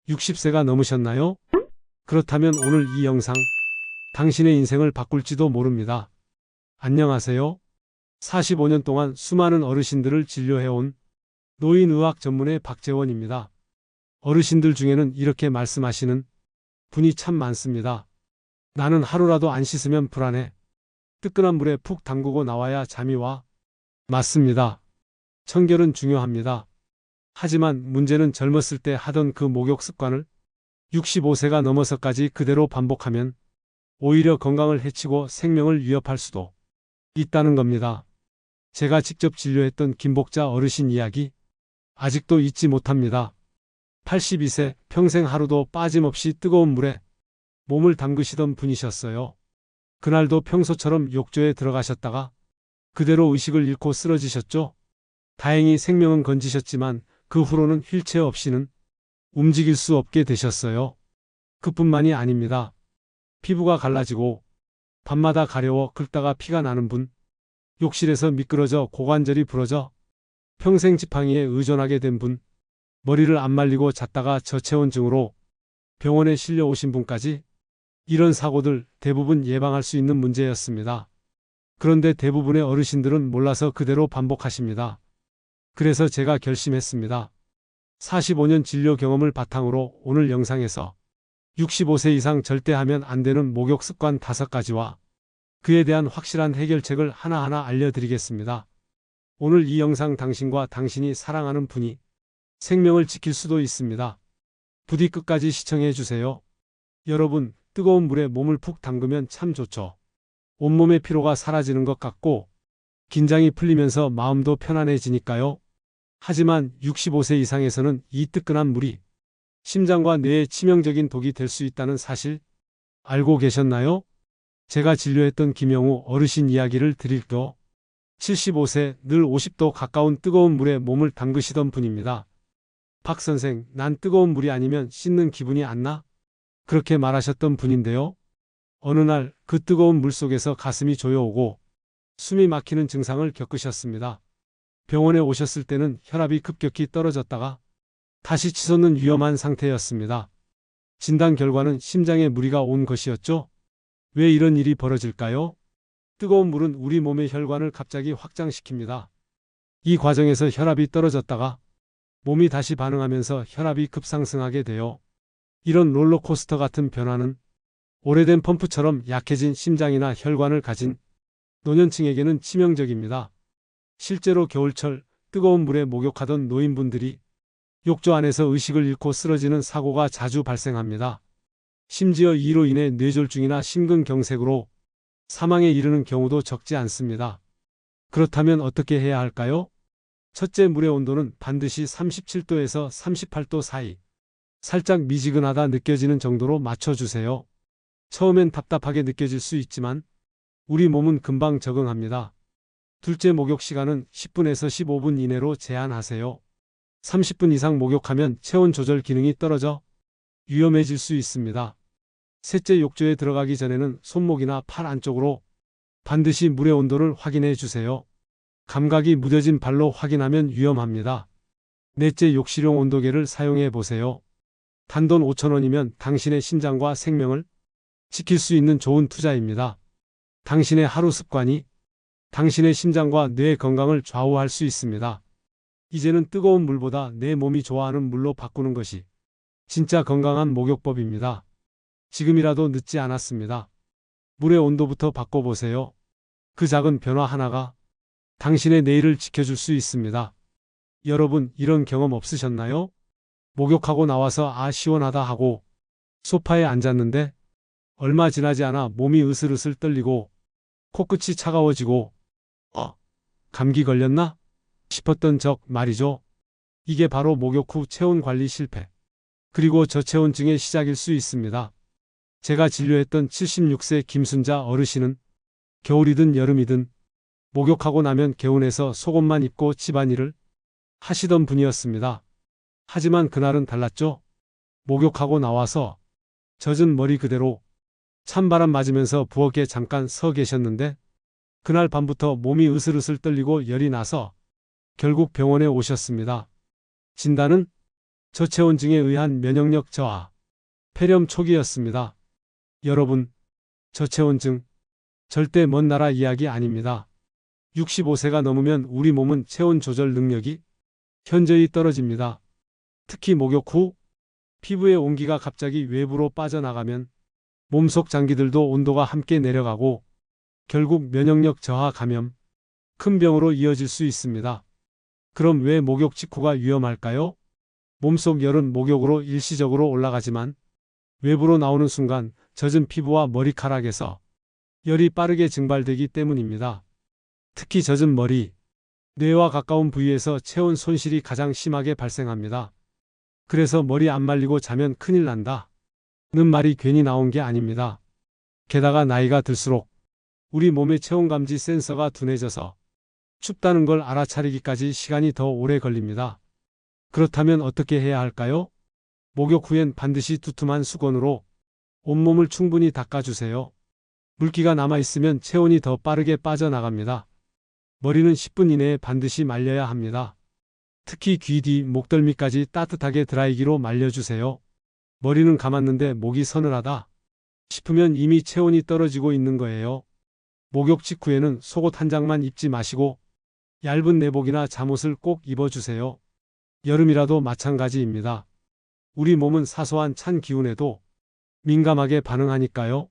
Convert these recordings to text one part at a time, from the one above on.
60세가 넘으셨나요? 그렇다면 오늘 이 영상, 당신의 인생을 바꿀지도 모릅니다. 안녕하세요. 45년 동안 수많은 어르신들을 진료해온 노인의학 전문의 박재원입니다. 어르신들 중에는 이렇게 말씀하시는 분이 참 많습니다. 나는 하루라도 안 씻으면 불안해. 뜨끈한 물에 푹 담그고 나와야 잠이 와. 맞습니다. 청결은 중요합니다. 하지만 문제는 젊었을 때 하던 그 목욕 습관을 65세가 넘어서까지 그대로 반복하면 오히려 건강을 해치고 생명을 위협할 수도 있다는 겁니다. 제가 직접 진료했던 김복자 어르신 이야기 아직도 잊지 못합니다. 82세 평생 하루도 빠짐없이 뜨거운 물에 몸을 담그시던 분이셨어요. 그날도 평소처럼 욕조에 들어가셨다가 그대로 의식을 잃고 쓰러지셨죠. 다행히 생명은 건지셨지만 그 후로는 휠체어 없이는 움직일 수 없게 되셨어요. 그뿐만이 아닙니다. 피부가 갈라지고 밤마다 가려워 긁다가 피가 나는 분, 욕실에서 미끄러져 고관절이 부러져 평생 지팡이에 의존하게 된 분, 머리를 안 말리고 잤다가 저체온증으로 병원에 실려 오신 분까지 이런 사고들 대부분 예방할 수 있는 문제였습니다. 그런데 대부분의 어르신들은 몰라서 그대로 반복하십니다. 그래서 제가 결심했습니다. 45년 진료 경험을 바탕으로 오늘 영상에서 65세 이상 절대 하면 안 되는 목욕 습관 5가지와 그에 대한 확실한 해결책을 하나하나 알려드리겠습니다. 오늘 이 영상 당신과 당신이 사랑하는 분이 생명을 지킬 수도 있습니다. 부디 끝까지 시청해 주세요. 여러분, 뜨거운 물에 몸을 푹 담그면 참 좋죠. 온몸의 피로가 사라지는 것 같고 긴장이 풀리면서 마음도 편안해지니까요. 하지만 65세 이상에서는 이 뜨끈한 물이 심장과 뇌에 치명적인 독이 될 수 있다는 사실 알고 계셨나요? 제가 진료했던 김영우 어르신 이야기를 드릴게요. 75세 늘 50도 가까운 뜨거운 물에 몸을 담그시던 분입니다. 박 선생, 난 뜨거운 물이 아니면 씻는 기분이 안 나? 그렇게 말하셨던 분인데요. 어느 날 그 뜨거운 물 속에서 가슴이 조여오고 숨이 막히는 증상을 겪으셨습니다. 병원에 오셨을 때는 혈압이 급격히 떨어졌다가 다시 치솟는 위험한 상태였습니다. 진단 결과는 심장에 무리가 온 것이었죠. 왜 이런 일이 벌어질까요? 뜨거운 물은 우리 몸의 혈관을 갑자기 확장시킵니다. 이 과정에서 혈압이 떨어졌다가 몸이 다시 반응하면서 혈압이 급상승하게 돼요. 이런 롤러코스터 같은 변화는 오래된 펌프처럼 약해진 심장이나 혈관을 가진 노년층에게는 치명적입니다. 실제로 겨울철 뜨거운 물에 목욕하던 노인분들이 욕조 안에서 의식을 잃고 쓰러지는 사고가 자주 발생합니다. 심지어 이로 인해 뇌졸중이나 심근경색으로 사망에 이르는 경우도 적지 않습니다. 그렇다면 어떻게 해야 할까요? 첫째, 물의 온도는 반드시 37도에서 38도 사이, 살짝 미지근하다 느껴지는 정도로 맞춰주세요. 처음엔 답답하게 느껴질 수 있지만 우리 몸은 금방 적응합니다. 둘째, 목욕 시간은 10분에서 15분 이내로 제한하세요. 30분 이상 목욕하면 체온 조절 기능이 떨어져 위험해질 수 있습니다. 셋째, 욕조에 들어가기 전에는 손목이나 팔 안쪽으로 반드시 물의 온도를 확인해 주세요. 감각이 무뎌진 발로 확인하면 위험합니다. 넷째, 욕실용 온도계를 사용해 보세요. 단돈 5,000원이면 당신의 심장과 생명을 지킬 수 있는 좋은 투자입니다. 당신의 하루 습관이 당신의 심장과 뇌 건강을 좌우할 수 있습니다. 이제는 뜨거운 물보다 내 몸이 좋아하는 물로 바꾸는 것이 진짜 건강한 목욕법입니다. 지금이라도 늦지 않았습니다. 물의 온도부터 바꿔보세요. 그 작은 변화 하나가 당신의 내일을 지켜줄 수 있습니다. 여러분, 이런 경험 없으셨나요? 목욕하고 나와서 아 시원하다 하고 소파에 앉았는데 얼마 지나지 않아 몸이 으슬으슬 떨리고 코끝이 차가워지고 감기 걸렸나? 싶었던 적 말이죠. 이게 바로 목욕 후 체온 관리 실패, 그리고 저체온증의 시작일 수 있습니다. 제가 진료했던 76세 김순자 어르신은 겨울이든 여름이든 목욕하고 나면 개운해서 속옷만 입고 집안일을 하시던 분이었습니다. 하지만 그날은 달랐죠. 목욕하고 나와서 젖은 머리 그대로 찬바람 맞으면서 부엌에 잠깐 서 계셨는데 그날 밤부터 몸이 으슬으슬 떨리고 열이 나서 결국 병원에 오셨습니다. 진단은 저체온증에 의한 면역력 저하, 폐렴 초기였습니다. 여러분, 저체온증 절대 먼 나라 이야기 아닙니다. 65세가 넘으면 우리 몸은 체온 조절 능력이 현저히 떨어집니다. 특히 목욕 후 피부의 온기가 갑자기 외부로 빠져나가면 몸속 장기들도 온도가 함께 내려가고 결국 면역력 저하 감염, 큰 병으로 이어질 수 있습니다. 그럼 왜 목욕 직후가 위험할까요? 몸속 열은 목욕으로 일시적으로 올라가지만 외부로 나오는 순간 젖은 피부와 머리카락에서 열이 빠르게 증발되기 때문입니다. 특히 젖은 머리, 뇌와 가까운 부위에서 체온 손실이 가장 심하게 발생합니다. 그래서 머리 안 말리고 자면 큰일 난다 는 말이 괜히 나온 게 아닙니다. 게다가 나이가 들수록 우리 몸의 체온 감지 센서가 둔해져서 춥다는 걸 알아차리기까지 시간이 더 오래 걸립니다. 그렇다면 어떻게 해야 할까요? 목욕 후엔 반드시 두툼한 수건으로 온몸을 충분히 닦아주세요. 물기가 남아있으면 체온이 더 빠르게 빠져나갑니다. 머리는 10분 이내에 반드시 말려야 합니다. 특히 귀 뒤 목덜미까지 따뜻하게 드라이기로 말려주세요. 머리는 감았는데 목이 서늘하다 싶으면 이미 체온이 떨어지고 있는 거예요. 목욕 직후에는 속옷 한 장만 입지 마시고 얇은 내복이나 잠옷을 꼭 입어주세요. 여름이라도 마찬가지입니다. 우리 몸은 사소한 찬 기운에도 민감하게 반응하니까요.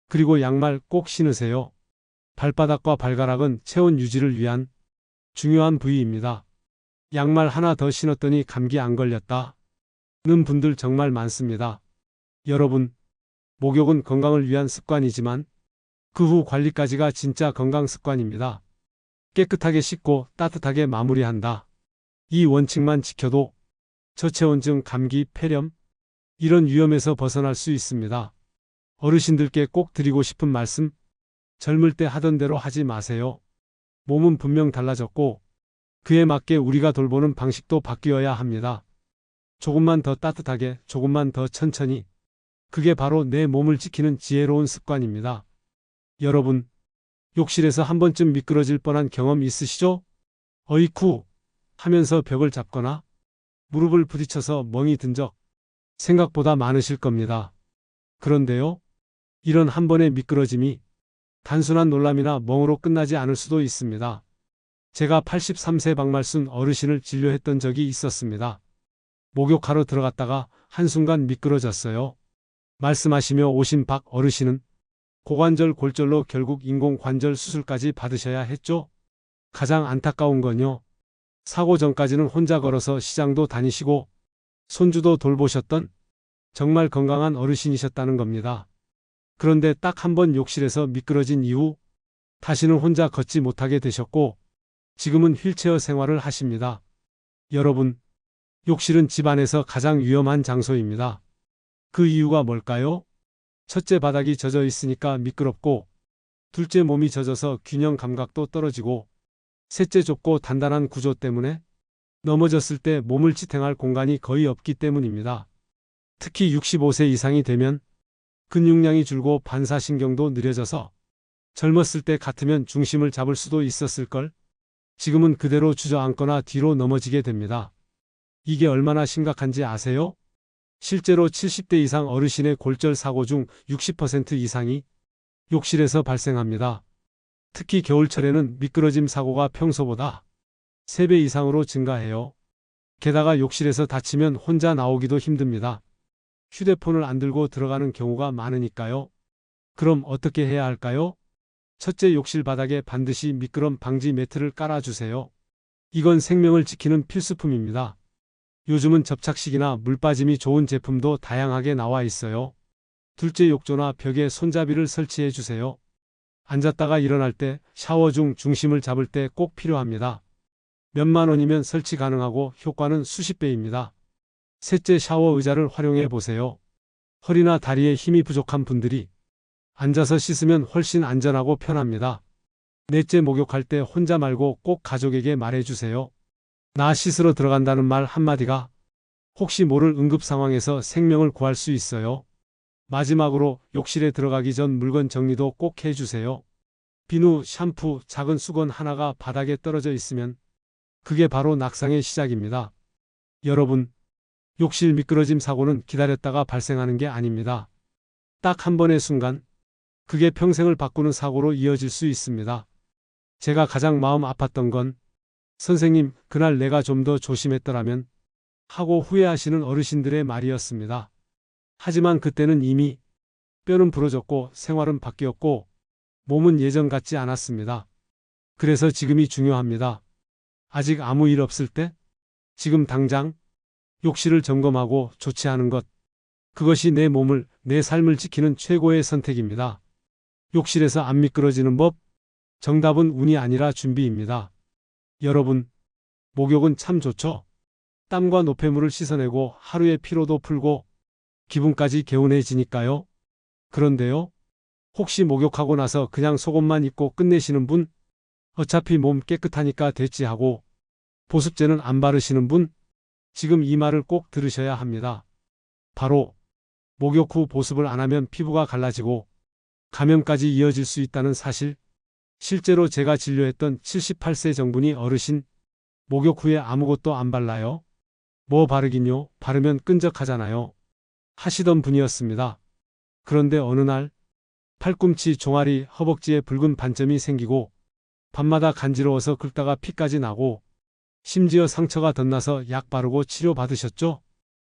그리고 양말 꼭 신으세요. 발바닥과 발가락은 체온 유지를 위한 중요한 부위입니다. 양말 하나 더 신었더니 감기 안 걸렸다 는 분들 정말 많습니다. 여러분, 목욕은 건강을 위한 습관이지만 그 후 관리까지가 진짜 건강 습관입니다. 깨끗하게 씻고 따뜻하게 마무리한다. 이 원칙만 지켜도 저체온증, 감기, 폐렴 이런 위험에서 벗어날 수 있습니다. 어르신들께 꼭 드리고 싶은 말씀, 젊을 때 하던 대로 하지 마세요. 몸은 분명 달라졌고 그에 맞게 우리가 돌보는 방식도 바뀌어야 합니다. 조금만 더 따뜻하게, 조금만 더 천천히. 그게 바로 내 몸을 지키는 지혜로운 습관입니다. 여러분, 욕실에서 한 번쯤 미끄러질 뻔한 경험 있으시죠? 어이쿠 하면서 벽을 잡거나 무릎을 부딪혀서 멍이 든 적 생각보다 많으실 겁니다. 그런데요, 이런 한 번의 미끄러짐이 단순한 놀람이나 멍으로 끝나지 않을 수도 있습니다. 제가 83세 박말순 어르신을 진료했던 적이 있었습니다. 목욕하러 들어갔다가 한순간 미끄러졌어요. 말씀하시며 오신 박 어르신은 고관절 골절로 결국 인공관절 수술까지 받으셔야 했죠. 가장 안타까운 건요, 사고 전까지는 혼자 걸어서 시장도 다니시고 손주도 돌보셨던 정말 건강한 어르신이셨다는 겁니다. 그런데 딱 한 번 욕실에서 미끄러진 이후 다시는 혼자 걷지 못하게 되셨고 지금은 휠체어 생활을 하십니다. 여러분, 욕실은 집안에서 가장 위험한 장소입니다. 그 이유가 뭘까요? 첫째, 바닥이 젖어 있으니까 미끄럽고, 둘째, 몸이 젖어서 균형 감각도 떨어지고, 셋째, 좁고 단단한 구조 때문에 넘어졌을 때 몸을 지탱할 공간이 거의 없기 때문입니다. 특히 65세 이상이 되면 근육량이 줄고 반사신경도 느려져서 젊었을 때 같으면 중심을 잡을 수도 있었을걸? 지금은 그대로 주저앉거나 뒤로 넘어지게 됩니다. 이게 얼마나 심각한지 아세요? 실제로 70대 이상 어르신의 골절 사고 중 60% 이상이 욕실에서 발생합니다. 특히 겨울철에는 미끄러짐 사고가 평소보다 3배 이상으로 증가해요. 게다가 욕실에서 다치면 혼자 나오기도 힘듭니다. 휴대폰을 안 들고 들어가는 경우가 많으니까요. 그럼 어떻게 해야 할까요? 첫째, 욕실 바닥에 반드시 미끄럼 방지 매트를 깔아주세요. 이건 생명을 지키는 필수품입니다. 요즘은 접착식이나 물 빠짐이 좋은 제품도 다양하게 나와 있어요. 둘째, 욕조나 벽에 손잡이를 설치해 주세요. 앉았다가 일어날 때, 샤워 중 중심을 잡을 때 꼭 필요합니다. 몇만 원이면 설치 가능하고 효과는 수십 배입니다. 셋째, 샤워 의자를 활용해 보세요. 허리나 다리에 힘이 부족한 분들이 앉아서 씻으면 훨씬 안전하고 편합니다. 넷째, 목욕할 때 혼자 말고 꼭 가족에게 말해주세요. 나 씻으러 들어간다는 말 한마디가 혹시 모를 응급 상황에서 생명을 구할 수 있어요. 마지막으로 욕실에 들어가기 전 물건 정리도 꼭 해주세요. 비누, 샴푸, 작은 수건 하나가 바닥에 떨어져 있으면 그게 바로 낙상의 시작입니다. 여러분, 욕실 미끄러짐 사고는 기다렸다가 발생하는 게 아닙니다. 딱 한 번의 순간, 그게 평생을 바꾸는 사고로 이어질 수 있습니다. 제가 가장 마음 아팠던 건 선생님, 그날 내가 좀 더 조심했더라면 하고 후회하시는 어르신들의 말이었습니다. 하지만 그때는 이미 뼈는 부러졌고 생활은 바뀌었고 몸은 예전 같지 않았습니다. 그래서 지금이 중요합니다. 아직 아무 일 없을 때, 지금 당장 욕실을 점검하고 조치하는 것. 그것이 내 몸을, 내 삶을 지키는 최고의 선택입니다. 욕실에서 안 미끄러지는 법. 정답은 운이 아니라 준비입니다. 여러분, 목욕은 참 좋죠? 땀과 노폐물을 씻어내고 하루의 피로도 풀고 기분까지 개운해지니까요. 그런데요, 혹시 목욕하고 나서 그냥 속옷만 입고 끝내시는 분? 어차피 몸 깨끗하니까 됐지 하고 보습제는 안 바르시는 분? 지금 이 말을 꼭 들으셔야 합니다. 바로 목욕 후 보습을 안 하면 피부가 갈라지고 감염까지 이어질 수 있다는 사실. 실제로 제가 진료했던 78세 정분이 어르신, 목욕 후에 아무것도 안 발라요. 뭐 바르긴요, 바르면 끈적하잖아요. 하시던 분이었습니다. 그런데 어느 날 팔꿈치, 종아리, 허벅지에 붉은 반점이 생기고 밤마다 간지러워서 긁다가 피까지 나고 심지어 상처가 덧나서 약 바르고 치료받으셨죠?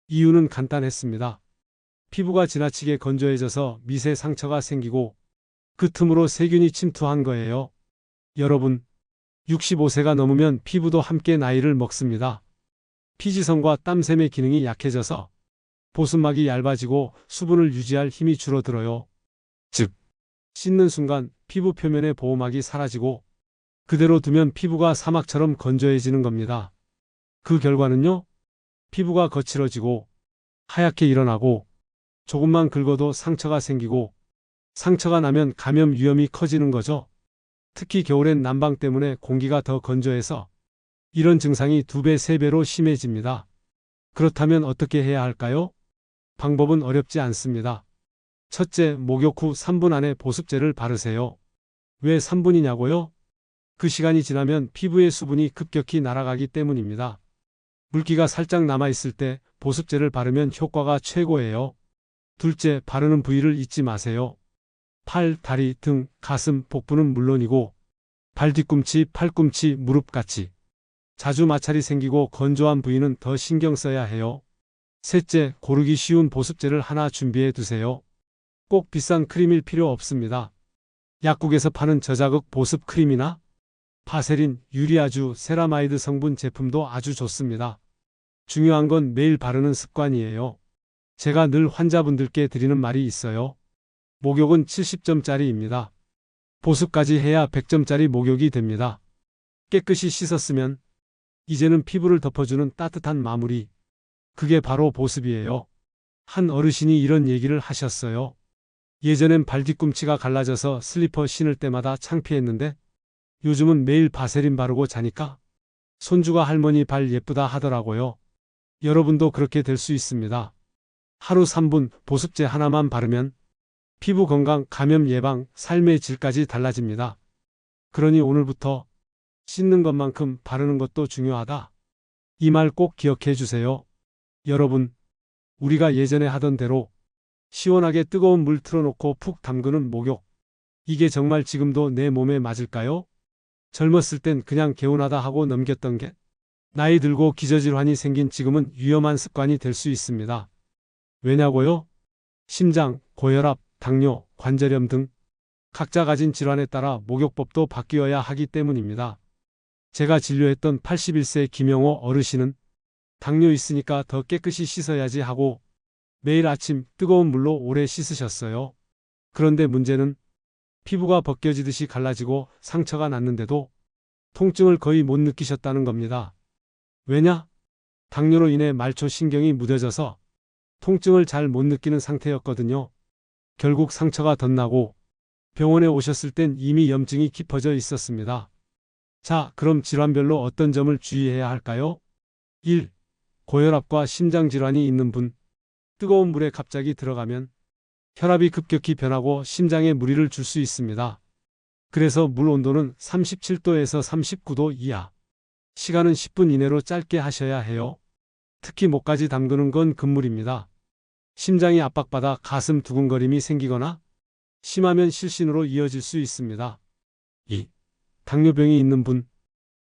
이유는 간단했습니다. 피부가 지나치게 건조해져서 미세 상처가 생기고 그 틈으로 세균이 침투한 거예요. 여러분, 65세가 넘으면 피부도 함께 나이를 먹습니다. 피지성과 땀샘의 기능이 약해져서 보습막이 얇아지고 수분을 유지할 힘이 줄어들어요. 즉, 씻는 순간 피부 표면의 보호막이 사라지고 그대로 두면 피부가 사막처럼 건조해지는 겁니다. 그 결과는요, 피부가 거칠어지고 하얗게 일어나고 조금만 긁어도 상처가 생기고 상처가 나면 감염 위험이 커지는 거죠. 특히 겨울엔 난방 때문에 공기가 더 건조해서 이런 증상이 2배, 3배로 심해집니다. 그렇다면 어떻게 해야 할까요? 방법은 어렵지 않습니다. 첫째, 목욕 후 3분 안에 보습제를 바르세요. 왜 3분이냐고요? 그 시간이 지나면 피부의 수분이 급격히 날아가기 때문입니다. 물기가 살짝 남아있을 때 보습제를 바르면 효과가 최고예요. 둘째, 바르는 부위를 잊지 마세요. 팔, 다리, 등, 가슴, 복부는 물론이고 발 뒤꿈치, 팔꿈치, 무릎같이 자주 마찰이 생기고 건조한 부위는 더 신경 써야 해요. 셋째, 고르기 쉬운 보습제를 하나 준비해 두세요. 꼭 비싼 크림일 필요 없습니다. 약국에서 파는 저자극 보습 크림이나 바세린, 유리아주, 세라마이드 성분 제품도 아주 좋습니다. 중요한 건 매일 바르는 습관이에요. 제가 늘 환자분들께 드리는 말이 있어요. 목욕은 70점짜리입니다. 보습까지 해야 100점짜리 목욕이 됩니다. 깨끗이 씻었으면 이제는 피부를 덮어주는 따뜻한 마무리. 그게 바로 보습이에요. 한 어르신이 이런 얘기를 하셨어요. 예전엔 발 뒤꿈치가 갈라져서 슬리퍼 신을 때마다 창피했는데 요즘은 매일 바세린 바르고 자니까 손주가 할머니 발 예쁘다 하더라고요. 여러분도 그렇게 될 수 있습니다. 하루 3분 보습제 하나만 바르면 피부 건강, 감염 예방, 삶의 질까지 달라집니다. 그러니 오늘부터 씻는 것만큼 바르는 것도 중요하다. 이 말 꼭 기억해 주세요. 여러분, 우리가 예전에 하던 대로 시원하게 뜨거운 물 틀어놓고 푹 담그는 목욕. 이게 정말 지금도 내 몸에 맞을까요? 젊었을 땐 그냥 개운하다 하고 넘겼던 게 나이 들고 기저질환이 생긴 지금은 위험한 습관이 될 수 있습니다. 왜냐고요? 심장, 고혈압, 당뇨, 관절염 등 각자 가진 질환에 따라 목욕법도 바뀌어야 하기 때문입니다. 제가 진료했던 81세 김영호 어르신은 당뇨 있으니까 더 깨끗이 씻어야지 하고 매일 아침 뜨거운 물로 오래 씻으셨어요. 그런데 문제는 피부가 벗겨지듯이 갈라지고 상처가 났는데도 통증을 거의 못 느끼셨다는 겁니다. 왜냐? 당뇨로 인해 말초 신경이 무뎌져서 통증을 잘 못 느끼는 상태였거든요. 결국 상처가 덧나고 병원에 오셨을 땐 이미 염증이 깊어져 있었습니다. 자, 그럼 질환별로 어떤 점을 주의해야 할까요? 1. 고혈압과 심장질환이 있는 분. 뜨거운 물에 갑자기 들어가면 혈압이 급격히 변하고 심장에 무리를 줄 수 있습니다. 그래서 물 온도는 37도에서 39도 이하. 시간은 10분 이내로 짧게 하셔야 해요. 특히 목까지 담그는 건 금물입니다. 심장이 압박받아 가슴 두근거림이 생기거나 심하면 실신으로 이어질 수 있습니다. 2. 당뇨병이 있는 분.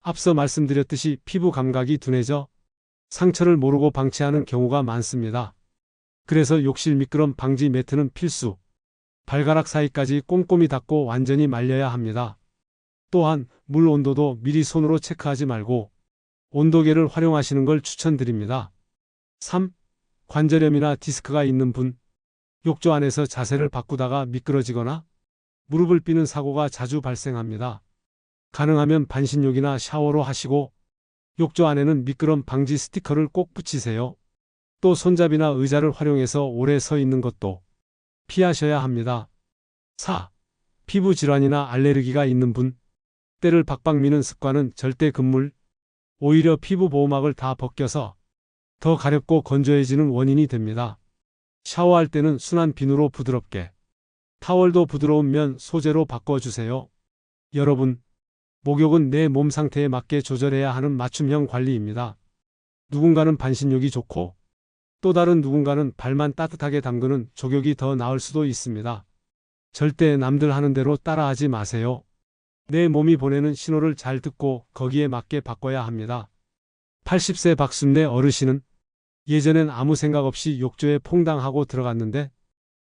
앞서 말씀드렸듯이 피부 감각이 둔해져 상처를 모르고 방치하는 경우가 많습니다. 그래서 욕실 미끄럼 방지 매트는 필수. 발가락 사이까지 꼼꼼히 닦고 완전히 말려야 합니다. 또한 물 온도도 미리 손으로 체크하지 말고 온도계를 활용하시는 걸 추천드립니다. 3. 관절염이나 디스크가 있는 분. 욕조 안에서 자세를 바꾸다가 미끄러지거나 무릎을 삐는 사고가 자주 발생합니다. 가능하면 반신욕이나 샤워로 하시고 욕조 안에는 미끄럼 방지 스티커를 꼭 붙이세요. 또 손잡이나 의자를 활용해서 오래 서 있는 것도 피하셔야 합니다. 4. 피부 질환이나 알레르기가 있는 분. 때를 박박 미는 습관은 절대 금물. 오히려 피부 보호막을 다 벗겨서 더 가렵고 건조해지는 원인이 됩니다. 샤워할 때는 순한 비누로 부드럽게, 타월도 부드러운 면 소재로 바꿔주세요. 여러분, 목욕은 내 몸 상태에 맞게 조절해야 하는 맞춤형 관리입니다. 누군가는 반신욕이 좋고 또 다른 누군가는 발만 따뜻하게 담그는 족욕이 더 나을 수도 있습니다. 절대 남들 하는 대로 따라하지 마세요. 내 몸이 보내는 신호를 잘 듣고 거기에 맞게 바꿔야 합니다. 80세 박순대 어르신은 예전엔 아무 생각 없이 욕조에 퐁당하고 들어갔는데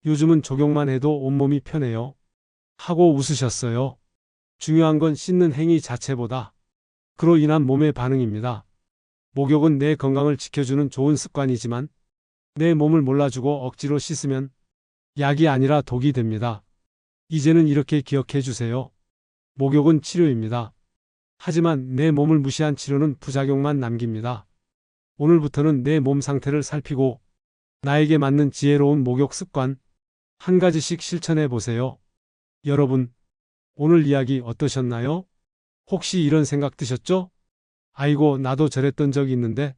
요즘은 족욕만 해도 온몸이 편해요. 하고 웃으셨어요. 중요한 건 씻는 행위 자체보다 그로 인한 몸의 반응입니다. 목욕은 내 건강을 지켜주는 좋은 습관이지만 내 몸을 몰라주고 억지로 씻으면 약이 아니라 독이 됩니다. 이제는 이렇게 기억해 주세요. 목욕은 치료입니다. 하지만 내 몸을 무시한 치료는 부작용만 남깁니다. 오늘부터는 내 몸 상태를 살피고 나에게 맞는 지혜로운 목욕 습관 한 가지씩 실천해 보세요. 여러분, 오늘 이야기 어떠셨나요? 혹시 이런 생각 드셨죠? 아이고, 나도 저랬던 적이 있는데,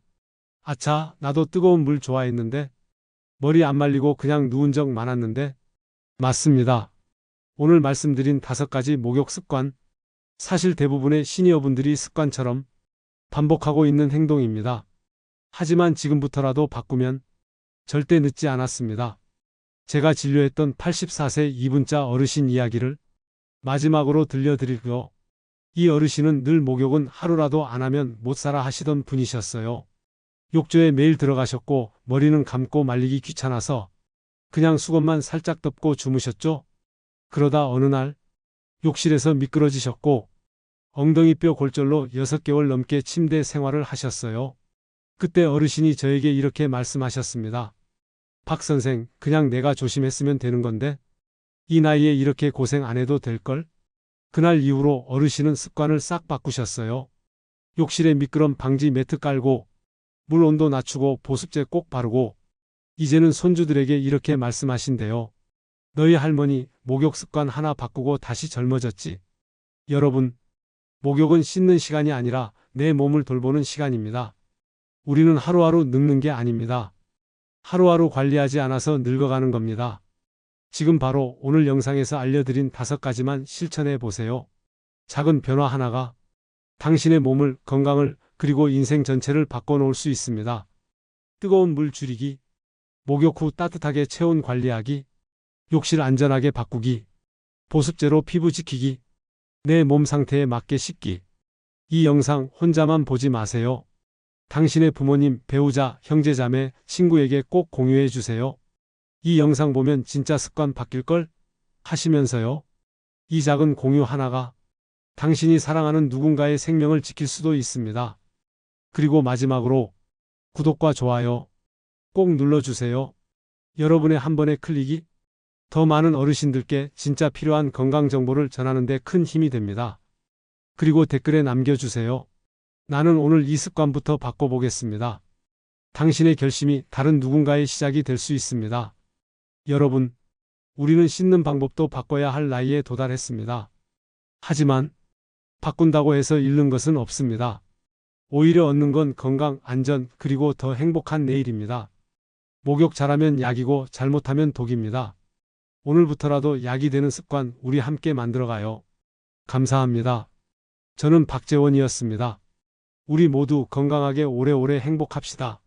아차, 나도 뜨거운 물 좋아했는데, 머리 안 말리고 그냥 누운 적 많았는데. 맞습니다. 오늘 말씀드린 5가지 목욕 습관, 사실 대부분의 시니어분들이 습관처럼 반복하고 있는 행동입니다. 하지만 지금부터라도 바꾸면 절대 늦지 않았습니다. 제가 진료했던 84세 이분자 어르신 이야기를 마지막으로 들려드리고요. 이 어르신은 늘 목욕은 하루라도 안 하면 못 살아 하시던 분이셨어요. 욕조에 매일 들어가셨고 머리는 감고 말리기 귀찮아서 그냥 수건만 살짝 덮고 주무셨죠. 그러다 어느 날 욕실에서 미끄러지셨고 엉덩이뼈 골절로 6개월 넘게 침대 생활을 하셨어요. 그때 어르신이 저에게 이렇게 말씀하셨습니다. 박 선생, 그냥 내가 조심했으면 되는 건데 이 나이에 이렇게 고생 안 해도 될걸? 그날 이후로 어르신은 습관을 싹 바꾸셨어요. 욕실에 미끄럼 방지 매트 깔고 물 온도 낮추고 보습제 꼭 바르고 이제는 손주들에게 이렇게 말씀하신대요. 너희 할머니 목욕 습관 하나 바꾸고 다시 젊어졌지. 여러분, 목욕은 씻는 시간이 아니라 내 몸을 돌보는 시간입니다. 우리는 하루하루 늙는 게 아닙니다. 하루하루 관리하지 않아서 늙어가는 겁니다. 지금 바로 오늘 영상에서 알려드린 5가지만 실천해 보세요. 작은 변화 하나가 당신의 몸을, 건강을, 그리고 인생 전체를 바꿔놓을 수 있습니다. 뜨거운 물 줄이기, 목욕 후 따뜻하게 체온 관리하기, 욕실 안전하게 바꾸기, 보습제로 피부 지키기, 내 몸 상태에 맞게 씻기. 이 영상 혼자만 보지 마세요. 당신의 부모님, 배우자, 형제자매, 친구에게 꼭 공유해 주세요. 이 영상 보면 진짜 습관 바뀔걸? 하시면서요. 이 작은 공유 하나가 당신이 사랑하는 누군가의 생명을 지킬 수도 있습니다. 그리고 마지막으로 구독과 좋아요 꼭 눌러주세요. 여러분의 한 번의 클릭이 더 많은 어르신들께 진짜 필요한 건강 정보를 전하는 데 큰 힘이 됩니다. 그리고 댓글에 남겨주세요. 나는 오늘 이 습관부터 바꿔보겠습니다. 당신의 결심이 다른 누군가의 시작이 될 수 있습니다. 여러분, 우리는 씻는 방법도 바꿔야 할 나이에 도달했습니다. 하지만 바꾼다고 해서 잃는 것은 없습니다. 오히려 얻는 건 건강, 안전, 그리고 더 행복한 내일입니다. 목욕 잘하면 약이고 잘못하면 독입니다. 오늘부터라도 약이 되는 습관 우리 함께 만들어가요. 감사합니다. 저는 박재원이었습니다. 우리 모두 건강하게 오래오래 행복합시다.